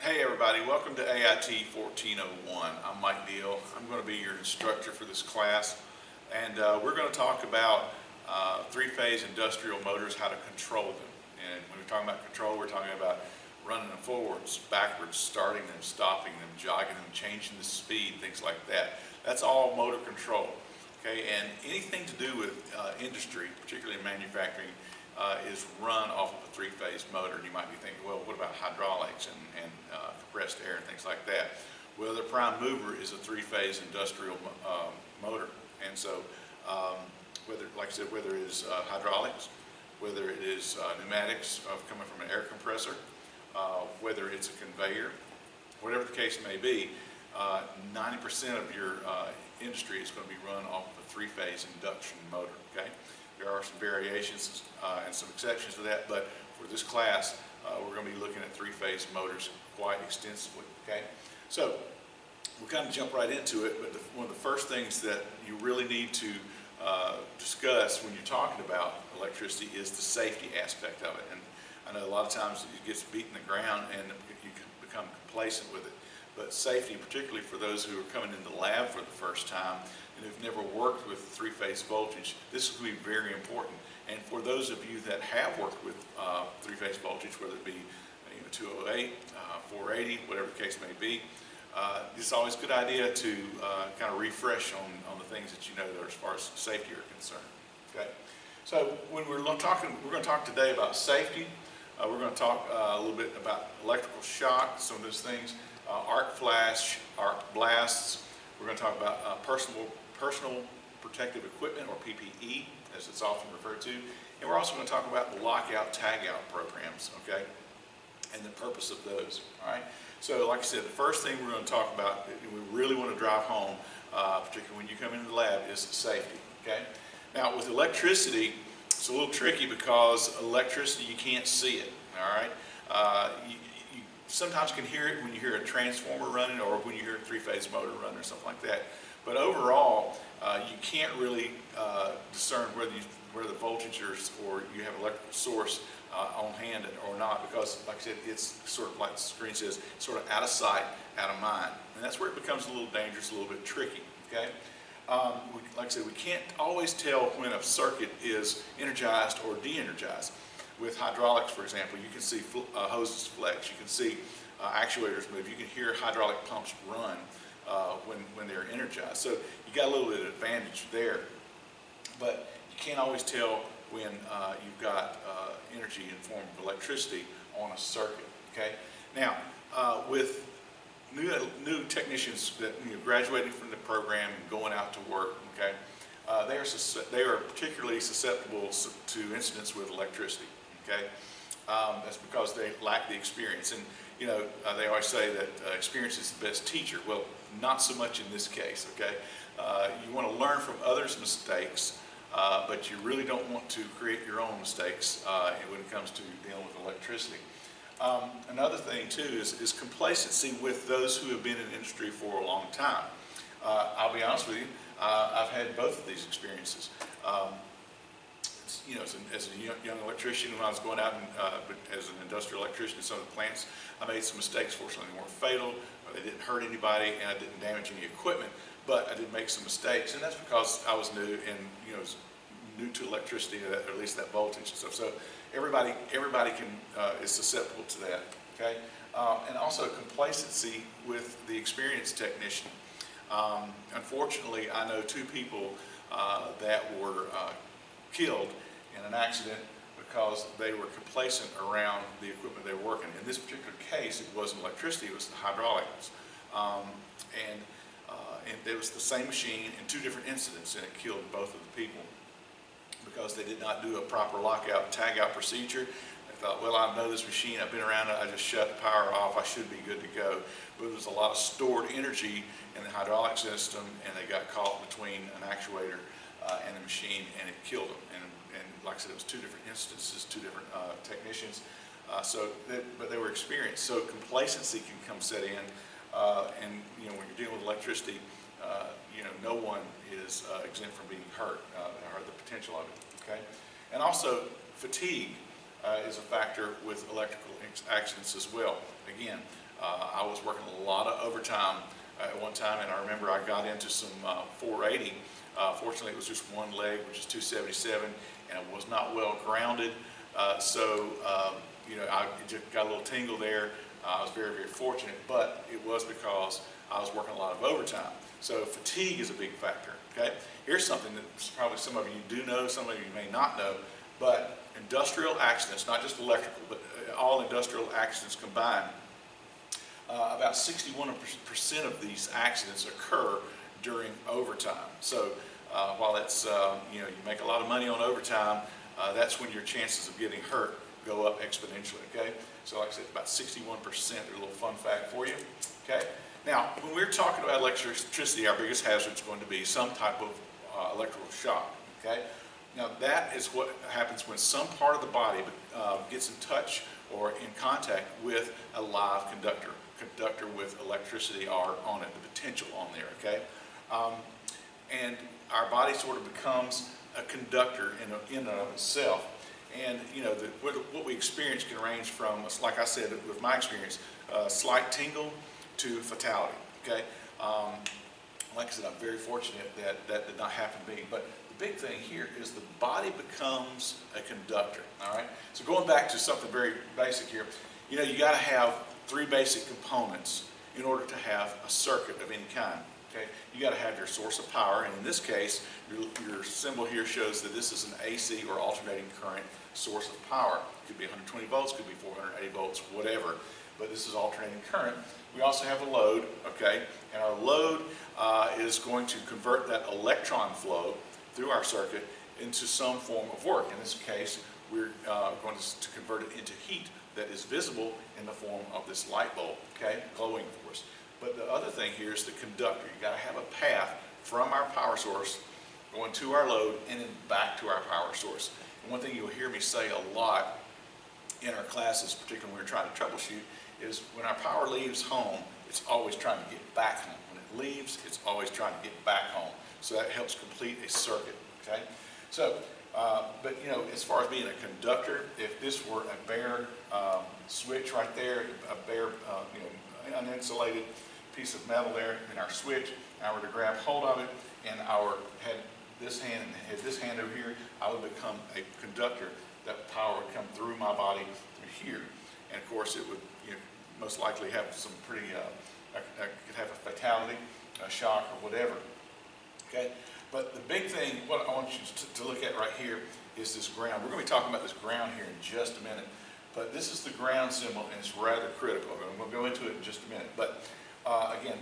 Hey everybody, welcome to AIT 1401. I'm Mike Deal. I'm going to be your instructor for this class, and we're going to talk about three-phase industrial motors, how to control them. And when we're talking about control, we're talking about running them forwards, backwards, starting them, stopping them, jogging them, changing the speed, things like that. That's all motor control. Okay, and anything to do with industry, particularly in manufacturing, is run off of a three-phase motor. And you might be thinking, well, what about hydraulics and compressed air and things like that? Well, the prime mover is a three-phase industrial motor. And so, like I said, whether it is hydraulics, whether it is pneumatics coming from an air compressor, whether it's a conveyor, whatever the case may be, 90% of your industry is going to be run off of a three-phase induction motor. Okay. There are some variations and some exceptions to that, but for this class, we're going to be looking at three-phase motors quite extensively. Okay, so we'll kind of jump right into it. But one of the first things that you really need to discuss when you're talking about electricity is the safety aspect of it. And I know a lot of times it gets beaten the ground and you can become complacent with it. But safety, particularly for those who are coming into the lab for the first time and who've never worked with three-phase voltage, this is going to be very important. And for those of you that have worked with three-phase voltage, whether it be 208, 480, whatever the case may be, it's always a good idea to kind of refresh on the things that you know that are, as far as safety are concerned. Okay, so when we're going to talk today about safety. We're going to talk a little bit about electrical shock, some of those things. Arc flash, arc blasts. We're going to talk about personal protective equipment, or PPE, as it's often referred to. And we're also going to talk about the lockout, tagout programs, okay, and the purpose of those. All right. So, like I said, the first thing we're going to talk about, we really want to drive home, particularly when you come into the lab, is safety. Okay. Now, with electricity, it's a little tricky because electricity, you can't see it. All right. You sometimes can hear it when you hear a transformer running or when you hear a three-phase motor running or something like that. But overall, you can't really discern whether the voltage or you have an electrical source on hand or not, because, like I said, it's sort of like the screen says, sort of out of sight, out of mind. And that's where it becomes a little dangerous, a little bit tricky. Okay? Like I said, we can't always tell when a circuit is energized or de-energized. With hydraulics, for example, you can see hoses flex, you can see actuators move, you can hear hydraulic pumps run when they're energized. So you got a little bit of advantage there, but you can't always tell when you've got energy in the form of electricity on a circuit. Okay. Now, with new technicians that graduating from the program and going out to work, okay, they are particularly susceptible to incidents with electricity. Okay, that's because they lack the experience, and they always say that experience is the best teacher. Well, not so much in this case. Okay, you want to learn from others' mistakes, but you really don't want to create your own mistakes when it comes to dealing with electricity. Another thing too is complacency with those who have been in the industry for a long time. I'll be honest with you, I've had both of these experiences. As a young electrician, when I was going out as an industrial electrician in some of the plants, I made some mistakes. Fortunately, they weren't fatal, or they didn't hurt anybody, and I didn't damage any equipment. But I did make some mistakes, and that's because I was new and new to electricity, or at least that voltage and stuff. So everybody is susceptible to that. Okay, and also complacency with the experienced technician. Unfortunately, I know two people that were killed in an accident because they were complacent around the equipment they were working. In this particular case, it wasn't electricity, it was the hydraulics. And it was the same machine in two different incidents, and it killed both of the people because they did not do a proper lockout and tagout procedure. They thought, well, I know this machine, I've been around it, I just shut the power off, I should be good to go. But there was a lot of stored energy in the hydraulic system, and they got caught between an actuator and the machine, and it killed them. And like I said, it was two different instances, two different technicians. But they were experienced. So complacency can come set in, and when you're dealing with electricity, no one is exempt from being hurt, or the potential of it. Okay, and also fatigue is a factor with electrical accidents as well. Again, I was working a lot of overtime at one time, and I remember I got into some 480. Fortunately, it was just one leg, which is 277, and it was not well grounded. You know, I just got a little tingle there. I was very, very fortunate, but it was because I was working a lot of overtime. So fatigue is a big factor, okay? Here's something that probably some of you do know, some of you may not know, but industrial accidents, not just electrical, but all industrial accidents combined, about 61% of these accidents occur during overtime. So while it's, you know, you make a lot of money on overtime, that's when your chances of getting hurt go up exponentially, okay? So like I said, about 61%, a little fun fact for you, okay? Now, when we're talking about electricity, our biggest hazard is going to be some type of electrical shock, okay? Now, that is what happens when some part of the body gets in touch or in contact with a live conductor with electricity on it, the potential on there, okay? And our body sort of becomes a conductor in and of itself. And, you know, what we experience can range from, like I said, with my experience, slight tingle to fatality, okay? Like I said, I'm very fortunate that that did not happen to me. But the big thing here is the body becomes a conductor, all right? So going back to something very basic here, you know, you got to have three basic components in order to have a circuit of any kind. Okay, you got to have your source of power, and in this case, your symbol here shows that this is an AC or alternating current source of power. It could be 120 volts, could be 480 volts, whatever, but this is alternating current. We also have a load, okay, and our load is going to convert that electron flow through our circuit into some form of work. In this case, we're going to convert it into heat that is visible in the form of this light bulb, okay, glowing for us. But the other thing here is the conductor. You got to have a path from our power source going to our load and then back to our power source. And one thing you'll hear me say a lot in our classes, particularly when we're trying to troubleshoot, is when our power leaves home, it's always trying to get back home. When it leaves, it's always trying to get back home. So that helps complete a circuit, okay? So, but you know, as far as being a conductor, if this were a bare switch right there, a bare, you know, uninsulated piece of metal there in our switch, and I were to grab hold of it, and had this hand and had this hand over here, I would become a conductor. That power would come through my body through here, and of course it would, you know, most likely have some pretty, could have a fatality, a shock, or whatever. Okay, but the big thing, what I want you to look at right here is this ground. We're going to be talking about this ground here in just a minute, but this is the ground symbol, and it's rather critical. I'm going to go into it in just a minute, but again,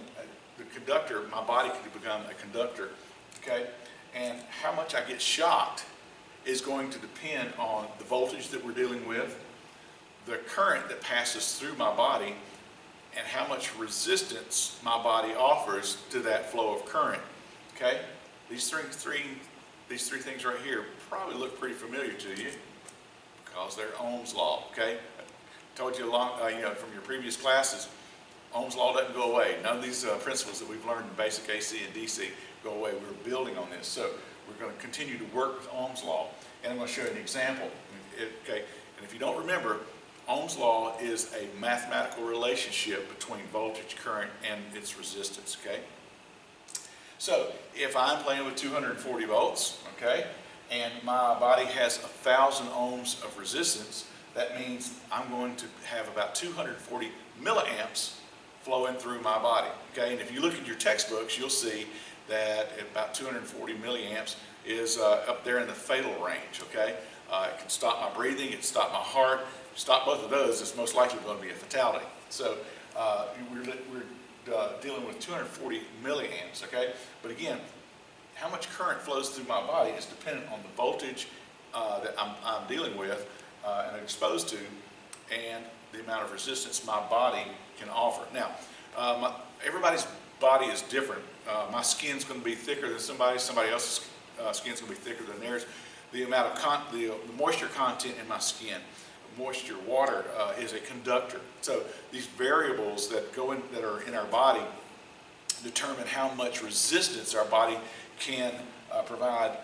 the conductor, my body could become a conductor, okay, and how much I get shocked is going to depend on the voltage that we're dealing with, the current that passes through my body, and how much resistance my body offers to that flow of current. Okay, these three things right here probably look pretty familiar to you because they're Ohm's Law. Okay, I told you you know, from your previous classes, Ohm's Law doesn't go away. None of these principles that we've learned in basic AC and DC go away. We're building on this, so we're going to continue to work with Ohm's Law, and I'm going to show you an example. Okay, and if you don't remember, Ohm's Law is a mathematical relationship between voltage, current, and its resistance. Okay. So if I'm playing with 240 volts, okay, and my body has 1,000 ohms of resistance, that means I'm going to have about 240 milliamps flowing through my body, okay? And if you look at your textbooks, you'll see that about 240 milliamps is up there in the fatal range, okay? It can stop my breathing, it can stop my heart. If you stop both of those, it's most likely going to be a fatality. So we're dealing with 240 milliamps, okay? But again, how much current flows through my body is dependent on the voltage that I'm dealing with and exposed to, and the amount of resistance my body can offer. Now, everybody's body is different. My skin's going to be thicker than somebody else's skin's going to be thicker than theirs. The amount of the moisture content in my skin, moisture, water, is a conductor. So these variables that are in our body determine how much resistance our body can provide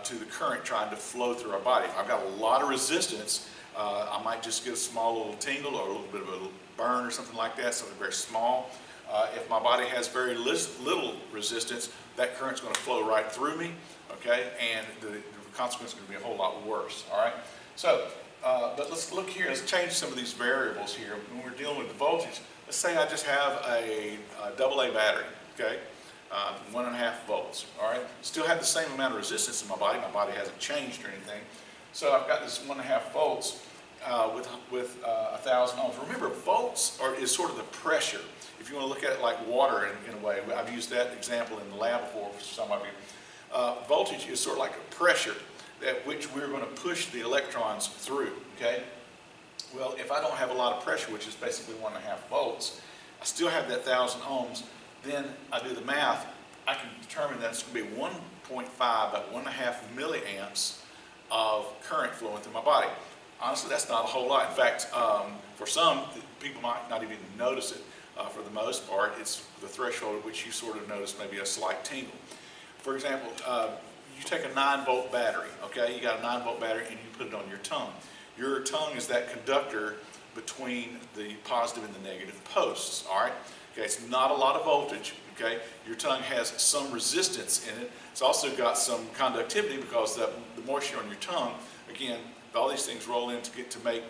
to the current trying to flow through our body. If I've got a lot of resistance, I might just get a small little tingle or a little bit of a burn or something like that, something very small. If my body has very little resistance, that current's going to flow right through me, okay, and the consequence is going to be a whole lot worse, all right? So, but let's look here, let's change some of these variables here. When we're dealing with the voltage, let's say I just have a AA battery, okay, 1.5 volts, all right? Still have the same amount of resistance in my body hasn't changed or anything. So I've got this 1.5 volts with 1,000 ohms. Remember, volts is sort of the pressure. If you want to look at it like water in a way, I've used that example in the lab before for some of you. Voltage is sort of like a pressure at which we're going to push the electrons through, okay? Well, if I don't have a lot of pressure, which is basically 1.5 volts, I still have that 1,000 ohms, then I do the math, I can determine that it's going to be 1.5, about 1.5 milliamps of current flowing through my body. Honestly, that's not a whole lot. In fact, for some, people might not even notice it. For the most part, it's the threshold at which you sort of notice maybe a slight tingle. For example, you take a 9-volt battery, okay? You got a 9-volt battery and you put it on your tongue. Your tongue is that conductor between the positive and the negative posts, all right? Okay, it's not a lot of voltage, okay? Your tongue has some resistance in it. It's also got some conductivity because the moisture on your tongue, again, all these things roll in to make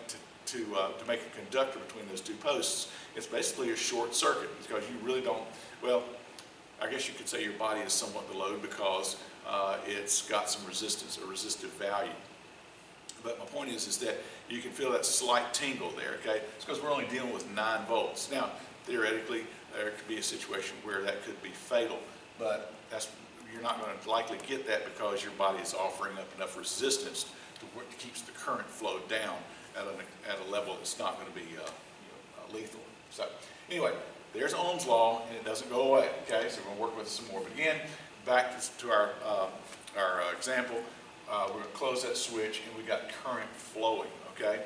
a conductor between those two posts. It's basically a short circuit because you really don't, well, I guess you could say your body is somewhat the load because it's got some resistance or resistive value. But my point is that you can feel that slight tingle there, okay? It's because we're only dealing with 9 volts. Now, theoretically, there could be a situation where that could be fatal, but you're not going to likely get that because your body is offering up enough resistance to where it keeps the current flow down at a level that's not going to be lethal. So anyway, there's Ohm's law, and it doesn't go away, okay? So we're going to work with it some more. But again, back to our example, we're going to close that switch, and we've got current flowing, okay?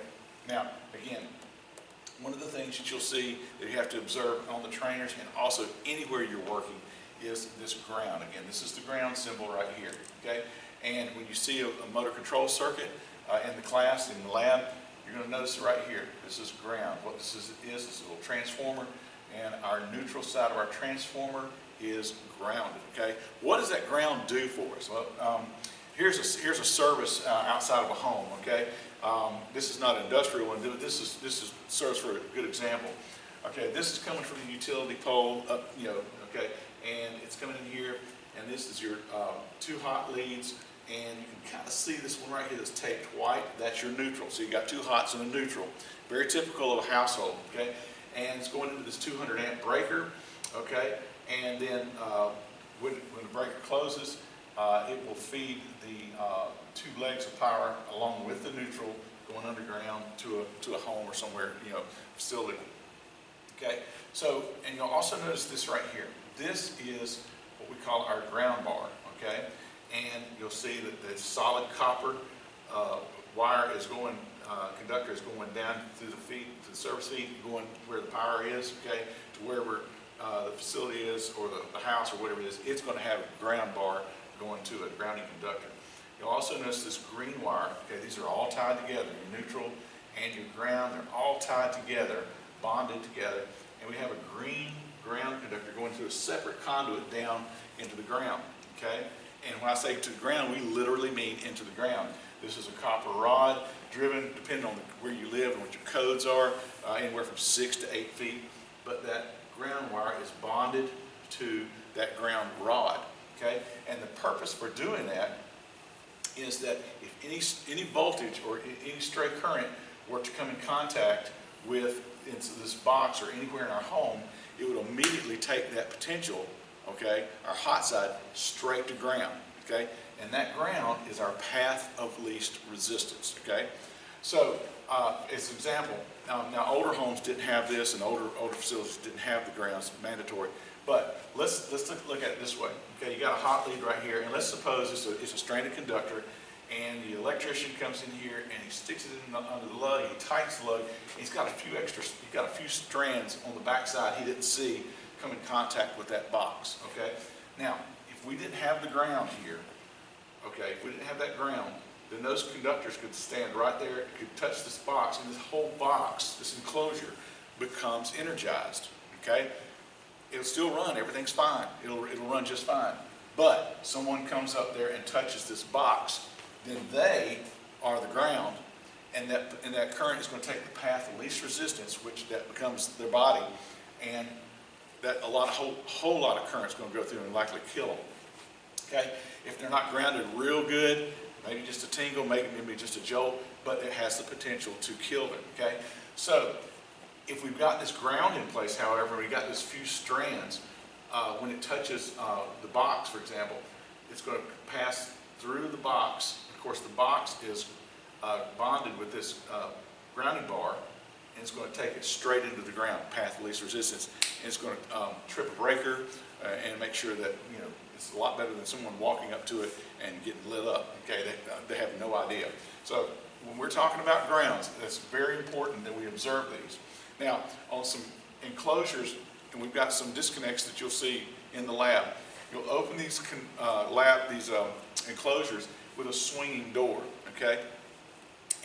Now, again, one of the things that you'll see that you have to observe on the trainers and also anywhere you're working is this ground. Again, this is the ground symbol right here, okay? And when you see a motor control circuit in the class, in the lab, you're going to notice it right here. This is ground. What this is a little transformer, and our neutral side of our transformer is grounded, okay? What does that ground do for us? Well, here's a service outside of a home, okay? This is not an industrial one. This serves for a good example. Okay, this is coming from the utility pole up, okay, and it's coming in here, and this is your 2 hot leads, and you can kind of see this one right here that's taped white. That's your neutral. So you got 2 hots and a neutral. Very typical of a household, okay? And it's going into this 200 amp breaker, okay? And then when the breaker closes, it will feed the 2 legs of power along with the neutral going underground to a home or somewhere, facility. Okay, so, and you'll also notice this right here. This is what we call our ground bar, okay? And you'll see that the solid copper wire is going, conductor is going down through the feed, to the service feed, going where the power is, okay, to wherever the facility is or the house or whatever it is. It's going to have a ground bar going to a grounding conductor. You'll also notice this green wire, okay, these are all tied together, your neutral and your ground, they're all tied together, bonded together, and we have a green ground conductor going through a separate conduit down into the ground, okay? And when I say to the ground, we literally mean into the ground. This is a copper rod driven, depending on where you live and what your codes are, anywhere from 6 to 8 feet, but that ground wire is bonded to that ground rod, okay? And the purpose for doing that is that if any voltage or any stray current were to come in contact with into this box or anywhere in our home, it would immediately take that potential, okay, our hot side, straight to ground, okay? And that ground is our path of least resistance, okay? So, as an example, now older homes didn't have this, and older facilities didn't have the grounds mandatory. But let's look at it this way. Okay, you got a hot lead right here, and let's suppose it's a stranded conductor, and the electrician comes in here and he sticks it in under the lug, he tightens the lug, and he's got a few strands on the backside he didn't see come in contact with that box. Okay, now if we didn't have the ground here, okay, if we didn't have that ground, then those conductors could stand right there, could touch this box, and this whole box, this enclosure, becomes energized, okay? It'll still run, everything's fine, it'll run just fine. But someone comes up there and touches this box, then they are the ground, and that current is going to take the path of least resistance, which that becomes their body, and that whole lot of current is going to go through and likely kill them. Okay, if they're not grounded real good, maybe just a tingle, maybe just a jolt, but it has the potential to kill them. Okay, so if we've got this ground in place, however, we've got this few strands. When it touches the box, for example, it's going to pass through the box. Of course, the box is bonded with this grounding bar, and it's going to take it straight into the ground, path of least resistance. And it's going to trip a breaker and make sure that, you know, it's a lot better than someone walking up to it and getting lit up. Okay, they have no idea. So when we're talking about grounds, it's very important that we observe these. Now, on some enclosures, and we've got some disconnects that you'll see in the lab. You'll open these enclosures with a swinging door, okay?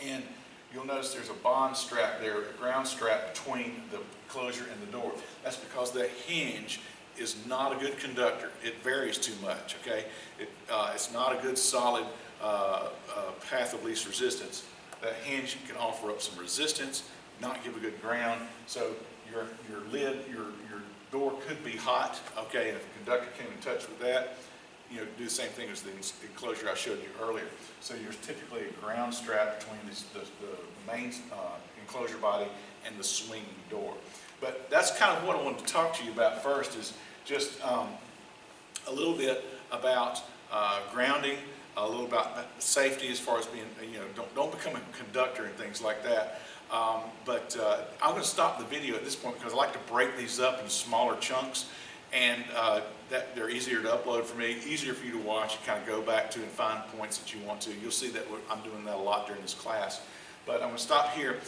And you'll notice there's a bond strap there, a ground strap between the enclosure and the door. That's because that hinge is not a good conductor. It varies too much, okay? It's not a good solid path of least resistance. That hinge can offer up some resistance, not give a good ground. So your door could be hot, okay? And if a conductor came in touch with that, you know, do the same thing as the enclosure I showed you earlier. So there's typically a ground strap between the main enclosure body and the swinging door. But that's kind of what I wanted to talk to you about first, is just a little bit about grounding, a little about safety as far as being, you know, don't become a conductor and things like that. I'm going to stop the video at this point because I like to break these up in smaller chunks, and that they're easier to upload for me, easier for you to watch and kind of go back to and find points that you want to. You'll see that I'm doing that a lot during this class. But I'm going to stop here.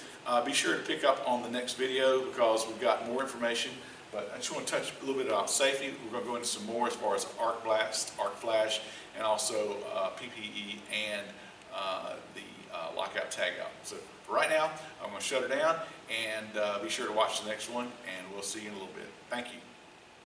Be sure to pick up on the next video because we've got more information. But I just want to touch a little bit about safety. We're going to go into some more as far as arc blast, arc flash, and also PPE and the lockout tagout. So for right now, I'm going to shut her down, and be sure to watch the next one, and we'll see you in a little bit. Thank you.